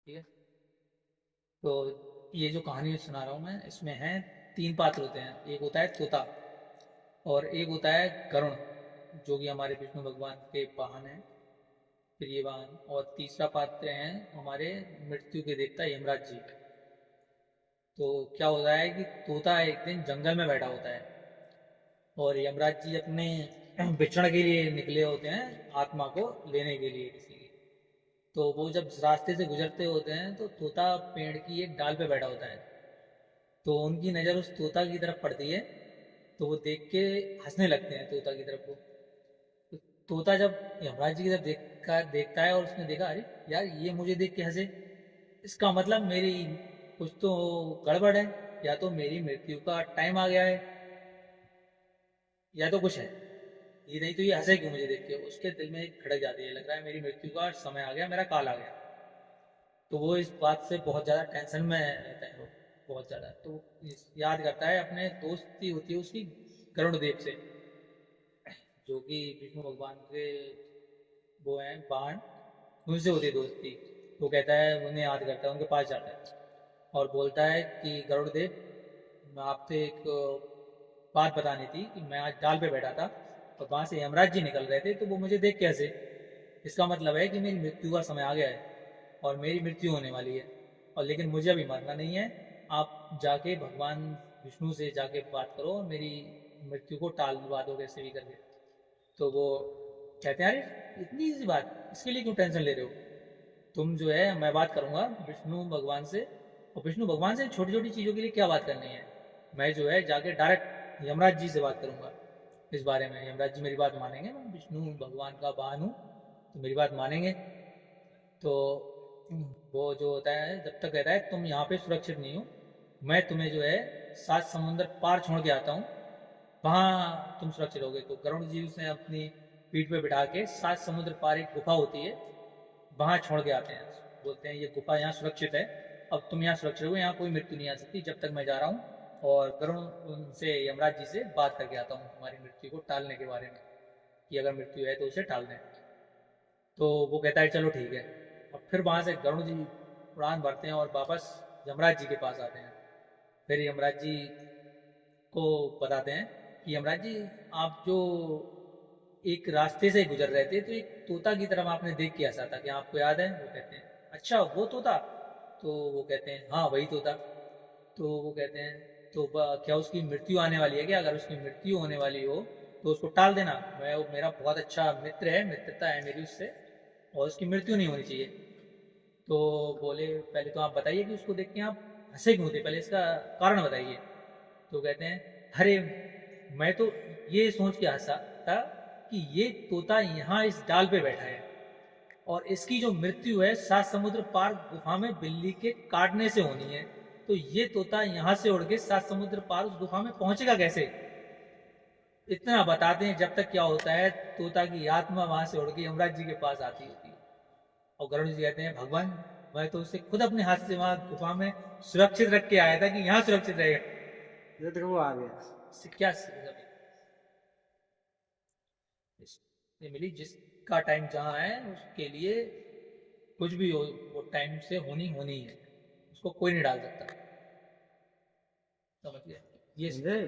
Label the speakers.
Speaker 1: ठीक है। तो ये जो कहानी सुना रहा हूँ मैं, इसमें हैं 3 पात्र होते हैं। एक होता है तोता, और एक होता है गरुण, जो कि हमारे विष्णु भगवान के वाहन हैं, प्रिय वाहन। और तीसरा पात्र हैं हमारे मृत्यु के देवता यमराज जी। तो क्या होता है कि तोता एक दिन जंगल में बैठा होता है, और यमराज जी अपने विचरण के लिए निकले होते हैं, आत्मा को लेने के लिए किसी की। तो वो जब रास्ते से गुजरते होते हैं तो तोता पेड़ की एक डाल पे बैठा होता है। तो उनकी नज़र उस तोता की तरफ पड़ती है, तो वो देख के हंसने लगते हैं तोता की तरफ वो। तो तोता जब यमराज जी की तरफ देखता है, और उसने देखा, अरे यार ये मुझे देख के हंसे, इसका मतलब मेरी कुछ तो गड़बड़ है, या तो मेरी मृत्यु का टाइम आ गया है, या तो कुछ है। ये नहीं तो ये हंसे क्यों मुझे देख के। उसके दिल में एक खड़क जाती है, लग रहा है मेरी मृत्यु का समय आ गया, मेरा काल आ गया। तो वो इस बात से बहुत ज़्यादा टेंशन में रहता है वो, बहुत ज़्यादा। तो याद करता है अपने दोस्ती होती है उसकी गरुड़ देव से, जो कि विष्णु भगवान के वो हैं बाण, उनसे होती है दोस्ती। वो कहता है, उन्हें याद करता है, उनके पास जाता है और बोलता है कि गरुड़ देव, मैं आपसे एक बात बतानी थी कि मैं आज डाल पे बैठा था, और वहां से यमराज जी निकल रहे थे, तो वो मुझे देख कैसे, इसका मतलब है कि मेरी मृत्यु का समय आ गया है, और मेरी मृत्यु होने वाली है। और लेकिन मुझे अभी मरना नहीं है। आप जाके भगवान विष्णु से जाके बात करो, और मेरी मृत्यु को टालवा दो कैसे भी करके। तो वो कहते हैं, अरे इतनी सी बात, इसके लिए क्यों टेंशन ले रहे हो। तुम जो है, मैं बात करूंगा विष्णु भगवान से, और विष्णु भगवान से छोटी छोटी चीज़ों के लिए क्या बात करनी है। मैं जो है जाके डायरेक्ट यमराज जी से बात करूंगा इस बारे में। यमराज जी मेरी बात मानेंगे, मैं विष्णु भगवान का वाहन हूँ, तो मेरी बात मानेंगे। तो वो जो होता है, जब तक कहता है तुम यहाँ पे सुरक्षित नहीं हो, मैं तुम्हें जो है 7 समुंदर पार छोड़ के आता हूँ, वहाँ तुम सुरक्षित होगे। तो गरुण जी उसे अपनी पीठ पे बिठा के 7 समुद्र पार एक गुफा होती है, वहाँ छोड़ के आते हैं। बोलते हैं ये गुफा यहाँ सुरक्षित है, अब तुम यहाँ सुरक्षित हो, यहाँ कोई मृत्यु नहीं आ सकती जब तक मैं जा रहा हूँ। और गरुण उनसे, यमराज जी से बात करके आता हूँ तुम्हारी मृत्यु को टालने के बारे में, कि अगर मृत्यु है तो उसे टाल दें। तो वो कहता है चलो ठीक है। और फिर वहाँ से गरुण जी उड़ान भरते हैं और वापस यमराज जी के पास आते हैं। फिर यमराज जी को बताते हैं कि यमराज जी, आप जो एक रास्ते से गुजर रहे थे, तो एक तोता की तरफ आपने देख के हंसा था, क्या आपको याद है। वो कहते हैं, अच्छा वो तोता। तो वो कहते हैं, हाँ वही तोता। तो वो कहते हैं, तो क्या उसकी मृत्यु आने वाली है क्या। अगर उसकी मृत्यु होने वाली हो तो उसको टाल देना, मैं, वो मेरा बहुत अच्छा मित्र है, मित्रता है मेरी उससे, और उसकी मृत्यु नहीं होनी चाहिए। तो बोले, पहले तो आप बताइए कि उसको देख के आप हंसे क्यों थे, पहले इसका कारण बताइए। तो कहते हैं, अरे मैं तो ये सोच के हंसा था कि ये तोता यहाँ इस डाल पे बैठा है, और इसकी जो मृत्यु है 7 समुद्र पार गुफा में बिल्ली के काटने से होनी है। तो ये तोता यहाँ से उड़ के 7 समुद्र पार उस गुफा में पहुंचेगा कैसे। इतना बताते हैं, जब तक क्या होता है, तोता की आत्मा वहां से उड़ के यमराज जी के पास आती होती है। और गरुड़ जी कहते हैं, भगवान, मैं तो उसे खुद अपने हाथ से वहां गुफा में सुरक्षित रख के आया था कि यहाँ सुरक्षित रहेगा,
Speaker 2: ये देखो वो आ गया।
Speaker 1: इससे क्या ये मिली जिसका टाइम जहाँ है उसके लिए कुछ भी हो, वो टाइम से होनी होनी है, उसको कोई नहीं डाल सकता। समझ गए। ये
Speaker 2: समझे।